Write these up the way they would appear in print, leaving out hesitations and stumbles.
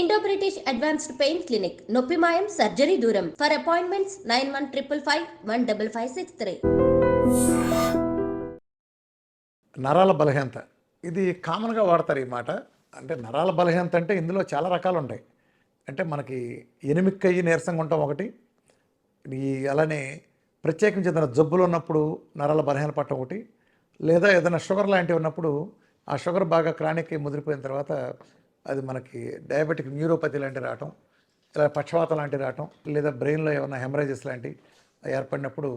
Indo British advanced pain clinic నొప్పి మాయం surgery దూరం ఫర్ అపాయింట్మెంట్స్ 9155515563. నరాల బలహీనత ఇది కామన్గా వాడతారు ఈ మాట. అంటే నరాల బలహీనత అంటే ఇందులో చాలా రకాలు ఉంటాయి. అంటే మనకి ఎనిమిక్కయ్యి నీరసంగా ఉంటాం ఒకటి, అలానే ప్రత్యేకించి ఏదైనా జబ్బులు ఉన్నప్పుడు నరాల బలహీన పట్టడం ఒకటి, లేదా ఏదైనా షుగర్ లాంటివి ఉన్నప్పుడు ఆ షుగర్ బాగా క్రానిక్ ముదిరిపోయిన తర్వాత అది మనకి డయాబెటిక్ న్యూరోపతి లాంటివి రావటం, ఇలా పక్షవాతం లాంటివి రావటం, లేదా బ్రెయిన్లో ఏమైనా హెమరేజెస్ లాంటివి ఏర్పడినప్పుడు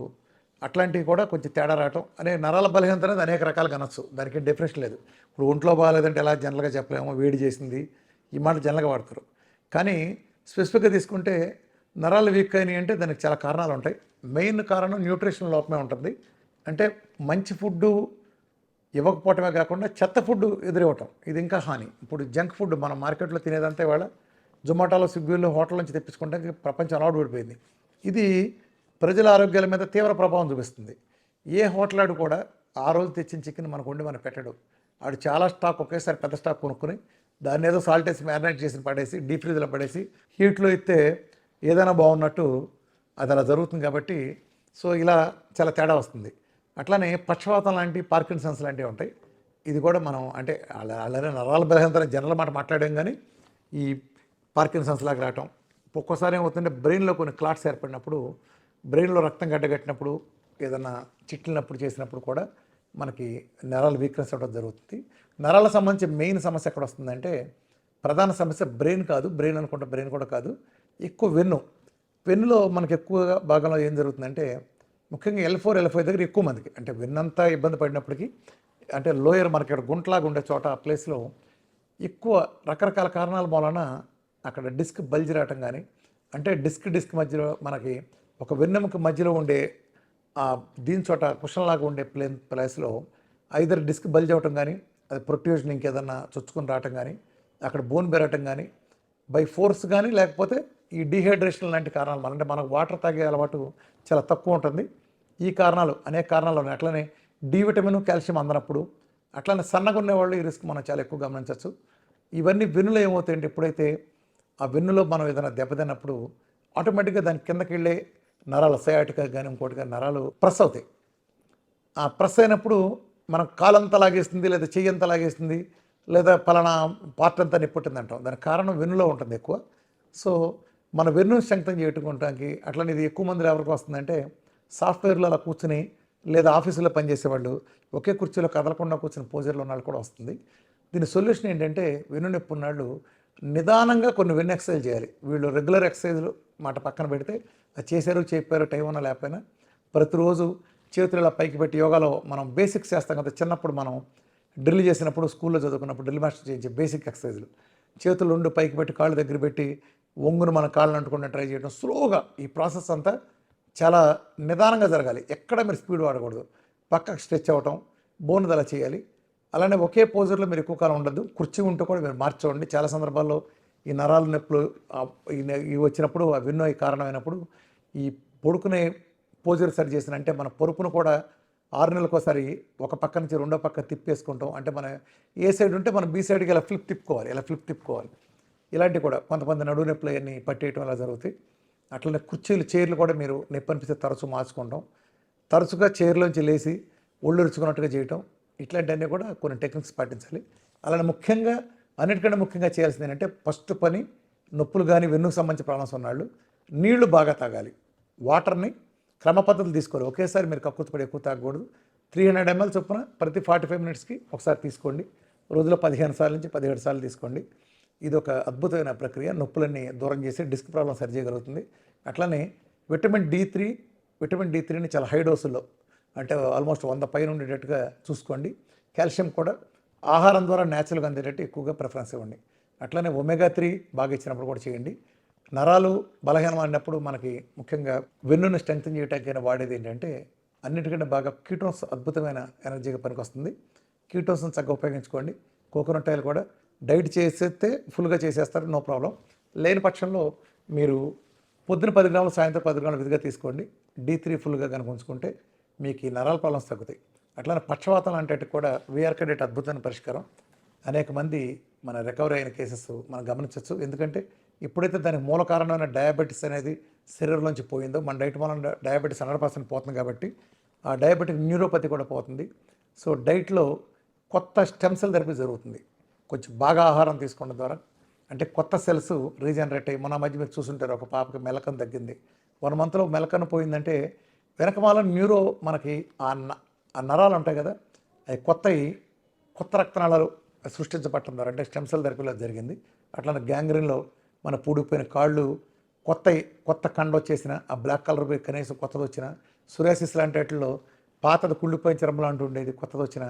అట్లాంటివి కూడా కొంచెం తేడా రావటం అనే నరాల బలహీనత అనేది అనేక రకాలుగా అనొచ్చు. దానికి డెఫినేషన్ లేదు. ఇప్పుడు ఒంట్లో బాగాలేదంటే ఎలా జనరల్గా చెప్పలేమో, వేడి చేసింది ఈ మాట జనరల్గా వాడతారు. కానీ స్పెసిఫిక్గా తీసుకుంటే నరాలు వీక్ అయినాయి అంటే దానికి చాలా కారణాలు ఉంటాయి. మెయిన్ కారణం న్యూట్రిషన్ లోపమే ఉంటుంది. అంటే మంచి ఫుడ్డు ఇవ్వకపోవటమే కాకుండా చెత్త ఫుడ్ ఎదురివ్వటం, ఇది ఇంకా హాని. ఇప్పుడు జంక్ ఫుడ్ మనం మార్కెట్లో తినేదంతా ఇవాళ జొమాటోలో, స్విగ్గీలో, హోటల్ నుంచి తెప్పించుకుంటే ప్రపంచం అలవాటు పడిపోయింది. ఇది ప్రజల ఆరోగ్యాల మీద తీవ్ర ప్రభావం చూపిస్తుంది. ఏ హోటల్ ఆడు కూడా ఆ రోజు తెచ్చిన చికెన్ మనకు వండి మనకు పెట్టడు. ఆడు చాలా స్టాక్ ఒకేసారి పెద్ద స్టాక్ కొనుక్కొని దాన్ని ఏదో సాల్ట్ వేసి మ్యారినేట్ చేసి పడేసి డీప్ ఫ్రిడ్జ్లో పడేసి హీట్లో ఇస్తే ఏదైనా బాగున్నట్టు అది అలా జరుగుతుంది. కాబట్టి సో ఇలా చాలా తేడా వస్తుంది. అట్లానే పక్షవాతం లాంటి, పార్కిన్సన్స్ లాంటివి ఉంటాయి. ఇది కూడా మనం అంటే అలానే నరాల బలహీనత జనరల్ మాట మాట్లాడాం, కానీ ఈ పార్కిన్సన్స్ లాగా రావటం ఒక్కోసారి ఏమవుతుంటే బ్రెయిన్లో కొన్ని క్లాట్స్ ఏర్పడినప్పుడు, బ్రెయిన్లో రక్తం గడ్డగట్టినప్పుడు, ఏదన్నా చిట్లినప్పుడు చేసినప్పుడు కూడా మనకి నరాల వీక్నెస్ అవ్వడం జరుగుతుంది. నరాలకు సంబంధించి మెయిన్ సమస్య ఎక్కడ వస్తుందంటే, ప్రధాన సమస్య బ్రెయిన్ కాదు, బ్రెయిన్ అనుకుంటే బ్రెయిన్ కూడా కాదు, ఎక్కువ వెన్నులో మనకి ఎక్కువగా భాగంలో ఏం జరుగుతుందంటే, ముఖ్యంగా L4, L5 దగ్గర ఎక్కువ మందికి అంటే వెన్నంతా ఇబ్బంది పడినప్పటికీ, అంటే లోయర్ మనకి ఇక్కడ గుంటలాగా ఉండే చోట ఆ ప్లేస్లో ఎక్కువ రకరకాల కారణాల మూలన అక్కడ డిస్క్ బల్జ్ రావటం కానీ, అంటే డిస్క్ మధ్యలో మనకి ఒక వెన్నెముక మధ్యలో ఉండే దీని చోట కుషన్లాగా ఉండే ప్లేస్లో ఐదర్ డిస్క్ బల్జ్ అవ్వటం కానీ, అది ప్రొట్యూషన్ ఇంకేదన్నా చొచ్చుకొని రావటం కానీ, అక్కడ బోన్ పెరగటం కానీ బై ఫోర్స్ కానీ, లేకపోతే ఈ డీహైడ్రేషన్ లాంటి కారణాలు, అంటే మనకు వాటర్ తాగే అలవాటు చాలా తక్కువ ఉంటుంది. ఈ కారణాలు అనేక కారణాలు ఉన్నాయి. అట్లనే డి విటమిన్, కాల్షియం అందనప్పుడు, అట్లనే సన్నగా ఉండేవాళ్ళు ఈ రిస్క్ మనం చాలా ఎక్కువ గమనించవచ్చు. ఇవన్నీ వెన్నులో ఏమవుతాయంటే, ఎప్పుడైతే ఆ వెన్నులో మనం ఏదైనా దెబ్బతిన్నప్పుడు ఆటోమేటిక్గా దాని కిందకి వెళ్ళే నరాలు సయాటికా కానీ ఇంకోటి కానీ నరాలు ప్రెస్ అవుతాయి. ఆ ప్రెస్ అయినప్పుడు మనం కాలంతా లాగేస్తుంది, లేదా చెయ్యంతా లాగేస్తుంది, లేదా పలానా పార్ట్ అంతా నిప్పుట్టింది అంటాం. దానికి కారణం వెన్నులో ఉంటుంది ఎక్కువ. సో మన వెన్నును స్ట్రెంగ్తన్ చేయడానికి అట్లనే ఇది ఎక్కువ మంది ఎవరికి వస్తుందంటే, సాఫ్ట్వేర్లో అలా కూర్చుని లేదా ఆఫీసులో పనిచేసేవాళ్ళు ఒకే కుర్చీలో కదలకుండా కూర్చుని పోజర్లో ఉన్న వాళ్ళు కూడా వస్తుంది. దీని సొల్యూషన్ ఏంటంటే, వెన్ను నొప్పి ఉన్నాళ్ళు నిదానంగా కొన్ని వెన్ను ఎక్సర్సైజ్ చేయాలి. వీళ్ళు రెగ్యులర్ ఎక్సర్సైజ్లు మాట పక్కన పెడితే, అది చేశారు చెప్పారు టైం ఉన్నా లేకపోయినా ప్రతిరోజు చేతులు ఇలా పైకి పెట్టి, యోగాలో మనం బేసిక్స్ చేస్తాం కదా, చిన్నప్పుడు మనం డ్రిల్ చేసినప్పుడు స్కూల్లో చదువుకున్నప్పుడు డ్రిల్ మాస్టర్ చేయించే బేసిక్ ఎక్సర్సైజ్లు, చేతులు రెండు పైకి పెట్టి కాళ్ళు దగ్గర పెట్టి ఒంగును మన కాళ్ళని అంటుకుండా ట్రై చేయడం, స్లోగా ఈ ప్రాసెస్ అంతా చాలా నిదానంగా జరగాలి. ఎక్కడ మీరు స్పీడ్ వాడకూడదు. పక్కకు స్ట్రెచ్ అవ్వటం, బోన్ అలా చేయాలి. అలానే ఒకే పోజర్లో మీరు ఎక్కువ కాలం ఉండద్దు. కుర్చీ ఉంటే కూడా మీరు మార్చండి. చాలా సందర్భాల్లో ఈ నరాల నొప్పులు ఇవి వచ్చినప్పుడు, ఆ వెన్ను కారణమైనప్పుడు ఈ పడుకునే పోజర్ సరి చేసిన, అంటే మన పొరుపును కూడా 6 నెలలకోసారి ఒక పక్క నుంచి రెండో పక్క తిప్పేసుకుంటాం. అంటే మన ఏ సైడ్ ఉంటే మనం బీ సైడ్కి ఇలా ఫ్లిప్ తిప్పుకోవాలి. ఇలాంటివి కూడా కొంతమంది నడువు నొప్పులు అవన్నీ పట్టేయటం అలా జరుగుతాయి. అట్లనే చైర్లు కూడా మీరు నొప్పి అనిపిస్తే తరచూ మార్చుకుంటాం. తరచుగా చైర్లోంచి లేచి ఒళ్ళు రుచుకున్నట్టుగా చేయటం, ఇట్లాంటివన్నీ కూడా కొన్ని టెక్నిక్స్ పాటించాలి. అలానే అన్నిటికంటే ముఖ్యంగా చేయాల్సింది ఏంటంటే, ఫస్ట్ పని నొప్పులు కానీ వెన్నుకు సంబంధించిన ప్రాబ్లమ్స్ ఉన్నాళ్ళు నీళ్లు బాగా తాగాలి. వాటర్ని క్రమ పద్ధతులు తీసుకోవాలి. ఒకేసారి మీరు కక్కుతుపడి ఎక్కువ తాగకూడదు. 300 ml చొప్పున ప్రతి 45 minutesకి ఒకసారి తీసుకోండి. రోజులో 15 సార్లు నుంచి 17 సార్లు తీసుకోండి. ఇది ఒక అద్భుతమైన ప్రక్రియ. నొప్పులన్నీ దూరం చేసి డిస్క్ ప్రాబ్లం సరి చేయగలుగుతుంది. అట్లనే విటమిన్ D3ని చాలా హై డోసుల్లో, అంటే ఆల్మోస్ట్ 100 పైన ఉండేటట్టుగా చూసుకోండి. కాల్షియం కూడా ఆహారం ద్వారా న్యాచురల్గా అందేటట్టు ఎక్కువగా ప్రిఫరెన్స్ ఇవ్వండి. అట్లనే omega-3 బాగా ఇచ్చినప్పుడు కూడా చేయండి. నరాలు బలహీనమైనప్పుడు మనకి ముఖ్యంగా వెన్నును స్ట్రెంగ్తన్ చేయడానికైనా వాడేది ఏంటంటే, అన్నిటికంటే బాగా కీటోన్స్ అద్భుతమైన ఎనర్జీగా పనికొస్తుంది. కీటోన్స్ని చక్కగా ఉపయోగించుకోండి. కోకోనట్ ఆయిల్ కూడా డైట్ చేసేస్తే ఫుల్గా చేసేస్తారు, నో ప్రాబ్లం. లేని పక్షంలో మీరు పొద్దున 10 గ్రాములు, సాయంత్రం 10 గ్రాములు విధిగా తీసుకోండి. D3 ఫుల్గా కనుక ఉంచుకుంటే మీకు ఈ నరాల ప్రాబ్లమ్స్ తగ్గుతాయి. అట్లానే పక్షవాతం లాంటి కూడా వీఆర్కే డేట్ అద్భుతమైన పరిష్కారం. అనేక మంది మన రికవరీ అయిన కేసెస్ మనం గమనించవచ్చు. ఎందుకంటే ఎప్పుడైతే దానికి మూల కారణమైన డయాబెటీస్ అనేది శరీరంలోంచి పోయిందో, మన డైట్ వల్ల డయాబెటీస్ 100% పోతుంది కాబట్టి ఆ డయాబెటిక్ న్యూరోపతి కూడా పోతుంది. సో డైట్లో కొత్త స్టెమ్ సెల్ థెరపీ జరుగుతుంది కొంచెం బాగా ఆహారం తీసుకోవడం ద్వారా. అంటే కొత్త సెల్స్ రీజనరేట్ అయ్యి, మొన్న మధ్య మీరు చూసుంటారు ఒక పాపకి మెలకన్ తగ్గింది. 1 మంత్లో మెలకన్ పోయిందంటే వెనకమాల న్యూరో మనకి ఆ నరాలు ఉంటాయి కదా, అవి కొత్త రక్తనాళాలు సృష్టించబడటం ద్వారా అంటే స్టెమ్ సెల్ థెరపీలో జరిగింది. అట్లానే గ్యాంగ్రీన్లో మన పూడిపోయిన కాళ్ళు కొత్త కండ వచ్చేసిన, ఆ బ్లాక్ కలర్ పోయి కనీసం కొత్తది వచ్చిన, సురాసిస్ లాంటి వాటిల్లో పాతది కుళ్ళిపోయిన చర్మం లాంటి ఉండేది కొత్తది వచ్చిన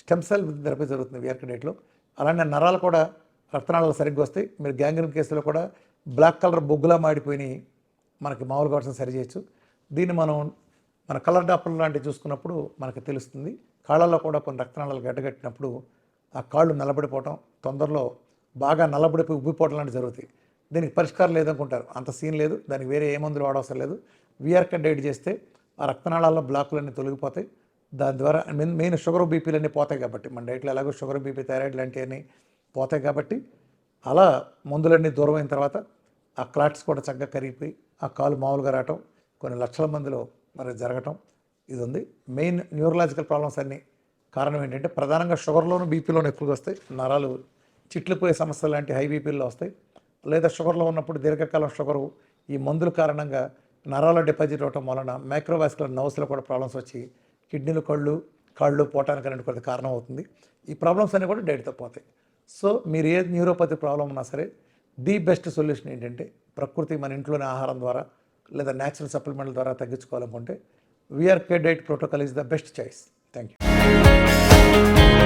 స్టెమ్ సెల్ థెరపీ జరుగుతుంది విఆర్కే డైట్లో. అలానే నరాలు కూడా రక్తనాళాలు సరిగ్గా వస్తాయి. మీరు గ్యాంగ్రీన్ కేసులో కూడా బ్లాక్ కలర్ బొగ్గులా మాడిపోయినాయి మనకి మామూలుగా వచ్చి సరి చేయొచ్చు. దీన్ని మన కలర్ డాప్లర్ లాంటివి చూసుకున్నప్పుడు మనకు తెలుస్తుంది. కాళ్ళల్లో కూడా కొన్ని రక్తనాళాలు గడ్డగట్టినప్పుడు ఆ కాళ్ళు నల్లబడిపోవటం, తొందరలో బాగా నల్లబడిపోయి ఉబ్బిపోవటం లాంటివి జరుగుతాయి. దీనికి పరిష్కారం లేదనుకుంటారు, అంత సీన్ లేదు, దానికి వేరే ఏ మందులు వాడవసరం లేదు. విఆర్కే డైట్ చేస్తే ఆ రక్తనాళాల్లో బ్లాకులన్నీ తొలగిపోతాయి. దాని ద్వారా మెయిన్ షుగర్ బీపీలన్నీ పోతాయి కాబట్టి, మన డైట్లో ఎలాగో షుగర్ బీపీ థైరాయిడ్ లాంటివన్నీ పోతాయి కాబట్టి, అలా మందులన్నీ దూరం అయిన తర్వాత ఆ క్లాట్స్ కూడా చక్కగా కరిగిపోయి ఆ కాలు మామూలుగా రావటం కొన్ని లక్షల మందిలో మరి జరగటం ఇది ఉంది. మెయిన్ న్యూరలాజికల్ ప్రాబ్లమ్స్ అన్నీ కారణం ఏంటంటే ప్రధానంగా షుగర్లోను బీపీలోను ఎక్కువగా వస్తాయి. నరాలు చిట్లిపోయే సమస్యలు లాంటి హై బీపీల్లో వస్తాయి. లేదా షుగర్లో ఉన్నప్పుడు దీర్ఘకాలం షుగరు ఈ మందుల కారణంగా నరాల డిపాజిట్ అవటం వలన మైక్రోవాస్కులర్ నర్వ్స్లో కూడా ప్రాబ్లమ్స్ వచ్చి కిడ్నీలు కాళ్ళు పోవటానికి అనేది కొద్ది కారణం అవుతుంది. ఈ ప్రాబ్లమ్స్ అన్నీ కూడా డైట్తో పోతాయి. సో మీరు ఏ న్యూరోపతి ప్రాబ్లం ఉన్నా సరే ది బెస్ట్ సొల్యూషన్ ఏంటంటే ప్రకృతి మన ఇంట్లోనే ఆహారం ద్వారా లేదా న్యాచురల్ సప్లిమెంట్ల ద్వారా తగ్గించుకోవాలనుకుంటే VRK diet protocol is the best choice. Thank you.